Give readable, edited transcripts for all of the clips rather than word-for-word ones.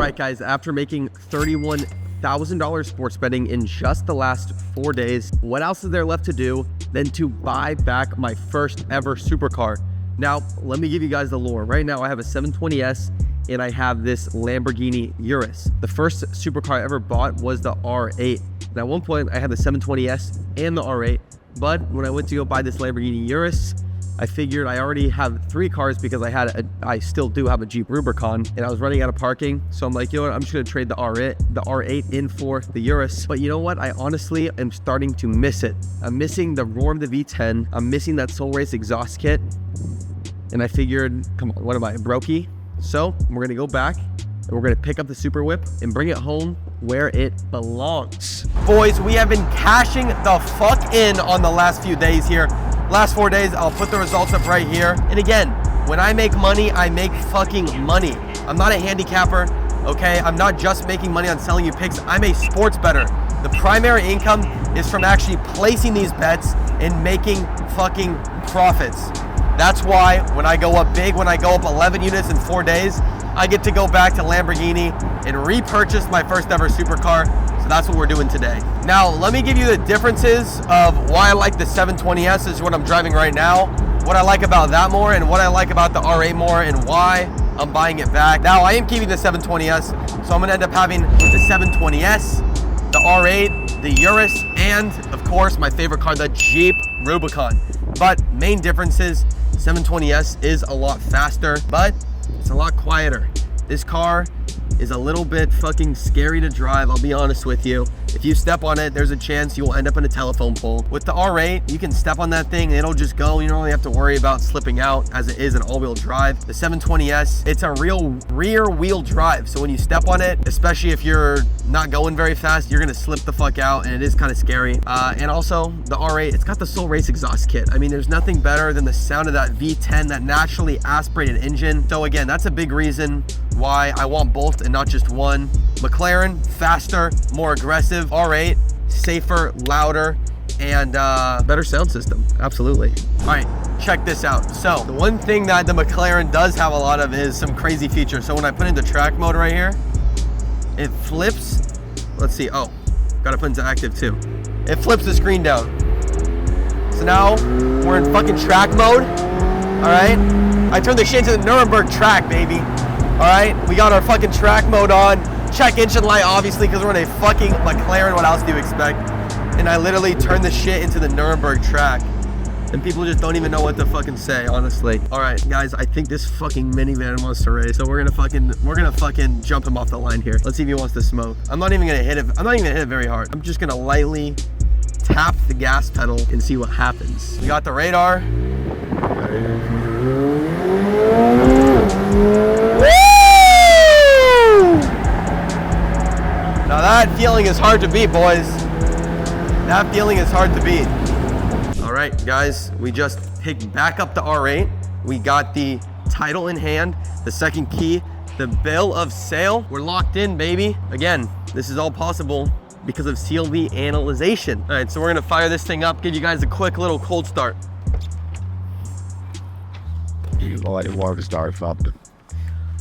right, guys, after making $31,000 sports betting in just the last 4 days, what else is there left to do than to buy back my first ever supercar? Now, let me give you guys the lore. Right now, I have a 720S and I have this Lamborghini Urus. The first supercar I ever bought was the R8. And at one point, I had the 720S and the R8. But when I went to go buy this Lamborghini Urus, I figured I already have 3 cars because I still do have a Jeep Rubicon, and I was running out of parking. So I'm like, you know what? I'm just gonna trade the R8 in for the Urus. But you know what? I honestly am starting to miss it. I'm missing the roar of the V10. I'm missing that Soul Race exhaust kit. And I figured, come on, what am I, brokey? So we're gonna go back and we're gonna pick up the Super Whip and bring it home where it belongs. Boys, we have been cashing the fuck in on the last few days here. Last 4 days, I'll put the results up right here. And again, when I make money, I make fucking money. I'm not a handicapper, okay? I'm not just making money on selling you picks. I'm a sports bettor. The primary income is from actually placing these bets and making fucking profits. That's why when I go up big, when I go up 11 units in 4 days, I get to go back to Lamborghini and repurchase my first ever supercar. So that's what we're doing today. Now, let me give you the differences of why I like the 720S, is what I'm driving right now, what I like about that more, and what I like about the R8 more, and why I'm buying it back. Now, I am keeping the 720S, so I'm gonna end up having the 720S, the R8, the Urus, and of course, my favorite car, the Jeep Rubicon. But main differences, 720S is a lot faster, but it's a lot quieter. This car is a little bit fucking scary to drive, I'll be honest with you. If you step on it, there's a chance you will end up in a telephone pole. With the R8, you can step on that thing and it'll just go. You don't really have to worry about slipping out, as it is an all-wheel drive. The 720S, it's a real rear-wheel drive. So when you step on it, especially if you're not going very fast, you're gonna slip the fuck out, and it is kind of scary. And also, the R8, it's got the Soul Race exhaust kit. I mean, there's nothing better than the sound of that V10, that naturally aspirated engine. So again, that's a big reason why I want both and not just one. McLaren, faster, more aggressive. R8, safer, louder, and better sound system, absolutely. All right, check this out. So the one thing that the McLaren does have a lot of is some crazy features. So when I put into track mode right here, it flips. Let's see, oh, gotta put into active too. It flips the screen down. So now we're in fucking track mode, all right? I turned the shit into the Nuremberg track, baby. All right, we got our fucking track mode on. Check engine light, obviously, because we're in a fucking McLaren. What else do you expect? And I literally turned the shit into the Nuremberg track. And people just don't even know what to fucking say, honestly. All right, guys, I think this fucking minivan wants to race. So we're gonna fucking jump him off the line here. Let's see if he wants to smoke. I'm not even gonna hit it. I'm not even gonna hit it very hard. I'm just gonna lightly tap the gas pedal and see what happens. We got the radar. Now that feeling is hard to beat, boys. That feeling is hard to beat. All right, guys, we just picked back up the R8. We got the title in hand, the second key, the bill of sale. We're locked in, baby. Again, this is all possible because of CLV analyzation. All right, so we're gonna fire this thing up, give you guys a quick little cold start. A warm start, Fopton.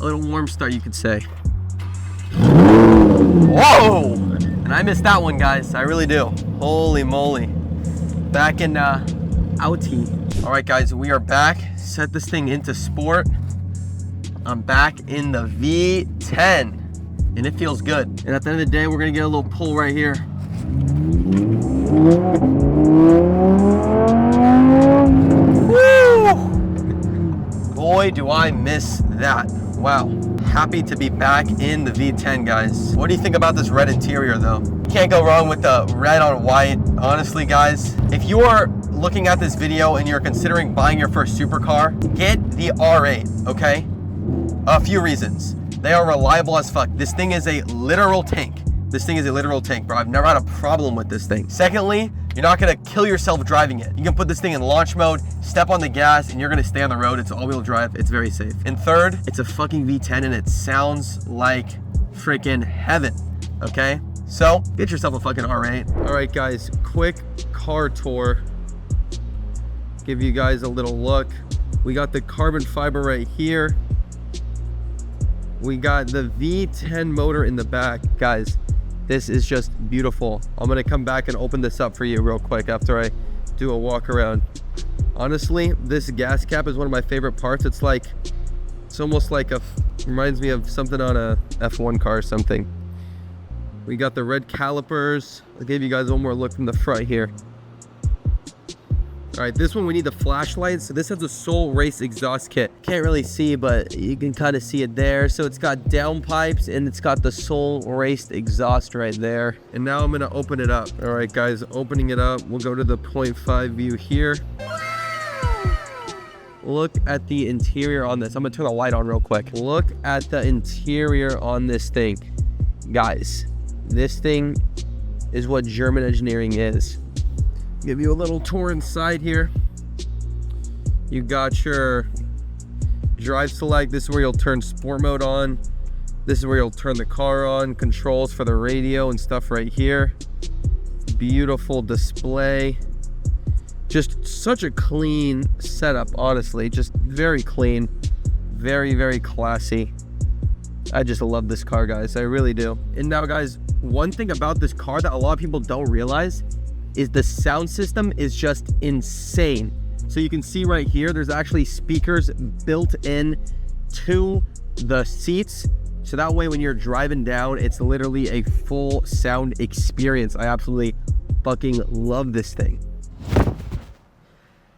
A little warm start, you could say. Whoa! And I missed that one, guys. I really do. Holy moly. Back in outie. All right, guys, we are back. Set this thing into sport. I'm back in the V10, and it feels good. And at the end of the day, we're gonna get a little pull right here. Woo! Boy, do I miss that. Wow. Happy to be back in the V10, guys. What do you think about this red interior, though? Can't go wrong with the red on white. Honestly, guys, if you are looking at this video and you're considering buying your first supercar, get the R8, okay? A few reasons. They are reliable as fuck. This thing is a literal tank. This thing is a literal tank, bro. I've never had a problem with this thing. Secondly, you're not gonna kill yourself driving it. You can put this thing in launch mode, step on the gas, and you're gonna stay on the road. It's all-wheel drive, it's very safe. And third, it's a fucking V10 and it sounds like freaking heaven, okay? So, get yourself a fucking R8. All right, guys, quick car tour. Give you guys a little look. We got the carbon fiber right here. We got the V10 motor in the back. Guys, this is just beautiful. I'm gonna come back and open this up for you real quick after I do a walk around. Honestly, this gas cap is one of my favorite parts. It's almost like reminds me of something on a F1 car or something. We got the red calipers. I'll give you guys one more look from the front here. All right, this one we need the flashlight. So this has a Soul Race exhaust kit. Can't really see, but you can kind of see it there. So it's got downpipes and it's got the Soul Race exhaust right there. And now I'm gonna open it up. All right, guys, opening it up. We'll go to the 0.5 view here. Look at the interior on this. I'm gonna turn the light on real quick. Look at the interior on this thing. Guys, this thing is what German engineering is. Give you a little tour inside here. You got your drive select. This is where you'll turn sport mode on. This is where you'll turn the car on. Controls for the radio and stuff right here. Beautiful display. Just such a clean setup, honestly. Just very clean. Very, very classy. I just love this car, guys. I really do. And now, guys, one thing about this car that a lot of people don't realize is the sound system is just insane. So you can see right here, there's actually speakers built in to the seats. So that way when you're driving down, it's literally a full sound experience. I absolutely fucking love this thing.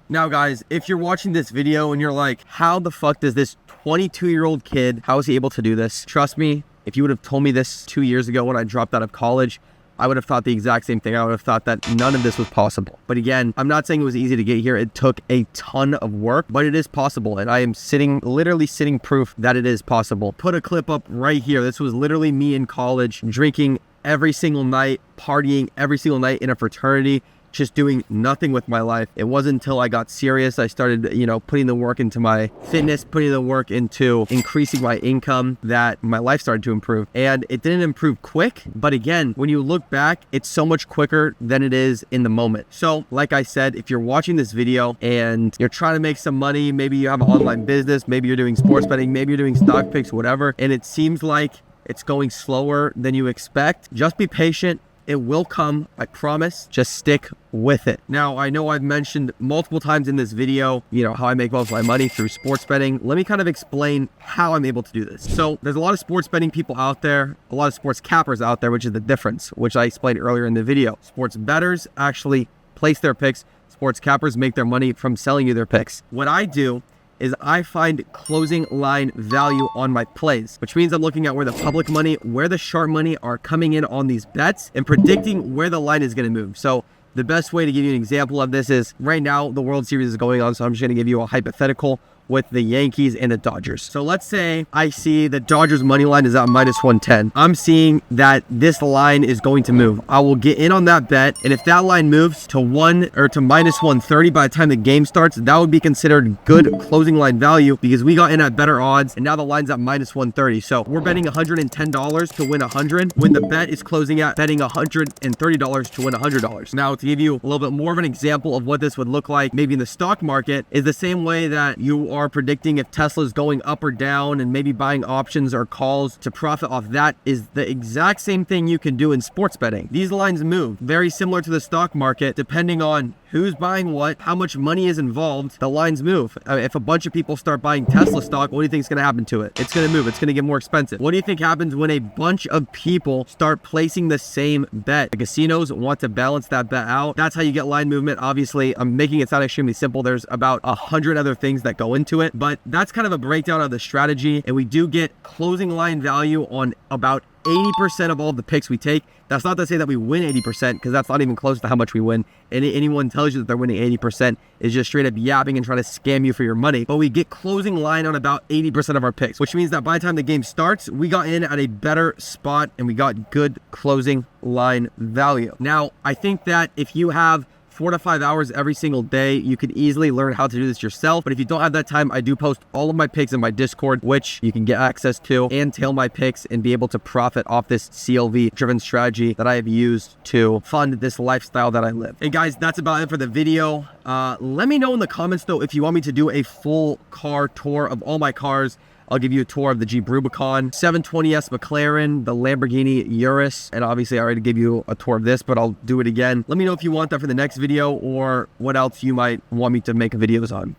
Now guys, if you're watching this video and you're like, how the fuck does this 22-year-old kid, how is he able to do this? Trust me, if you would have told me this 2 years ago when I dropped out of college, I would have thought the exact same thing. I would have thought that none of this was possible. But again, I'm not saying it was easy to get here. It took a ton of work, but it is possible. And I am literally sitting proof that it is possible. Put a clip up right here. This was literally me in college, drinking every single night, partying every single night in a fraternity, just doing nothing with my life. It wasn't until I got serious, I started, putting the work into my fitness, putting the work into increasing my income, that my life started to improve. And it didn't improve quick, but again, when you look back, it's so much quicker than it is in the moment. So like I said, if you're watching this video and you're trying to make some money, maybe you have an online business, maybe you're doing sports betting, maybe you're doing stock picks, whatever, and it seems like it's going slower than you expect, just be patient. It will come, I promise. Just stick with it. Now, I know I've mentioned multiple times in this video, how I make most of my money through sports betting. Let me kind of explain how I'm able to do this. So there's a lot of sports betting people out there, a lot of sports cappers out there, which is the difference, which I explained earlier in the video. Sports bettors actually place their picks. Sports cappers make their money from selling you their picks. What I do is I find closing line value on my plays, which means I'm looking at where the public money, where the sharp money are coming in on these bets and predicting where the line is going to move. So the best way to give you an example of this is right now the World Series is going on. So I'm just going to give you a hypothetical with the Yankees and the Dodgers. So let's say I see the Dodgers money line is at -110. I'm seeing that this line is going to move. I will get in on that bet, and if that line moves to -130 by the time the game starts, that would be considered good closing line value because we got in at better odds, and now the line's at -130. So we're betting $110 to win 100 when the bet is closing at betting $130 to win $100. Now, to give you a little bit more of an example of what this would look like maybe in the stock market, is the same way that you are predicting if Tesla's going up or down and maybe buying options or calls to profit off that, is the exact same thing you can do in sports betting. These lines move very similar to the stock market depending on who's buying what, how much money is involved. The lines move. If a bunch of people start buying Tesla stock, what do you think is going to happen to it? It's going to move. It's going to get more expensive. What do you think happens when a bunch of people start placing the same bet? The casinos want to balance that bet out. That's how you get line movement. Obviously, I'm making it sound extremely simple. There's about 100 other things that go into it, but that's kind of a breakdown of the strategy. And we do get closing line value on about 80% of all the picks we take. That's not to say that we win 80%, because that's not even close to how much we win. Anyone tells you that they're winning 80% is just straight up yapping and trying to scam you for your money. But we get closing line on about 80% of our picks, which means that by the time the game starts, we got in at a better spot and we got good closing line value. Now, I think that if you have 4 to 5 hours every single day, you could easily learn how to do this yourself. But if you don't have that time, I do post all of my picks in my Discord, which you can get access to, and tail my picks and be able to profit off this CLV driven strategy that I have used to fund this lifestyle that I live. Hey guys, that's about it for the video. Let me know in the comments though if you want me to do a full car tour of all my cars. I'll give you a tour of the Jeep Rubicon, 720S McLaren, the Lamborghini Urus, and obviously I already gave you a tour of this, but I'll do it again. Let me know if you want that for the next video or what else you might want me to make videos on.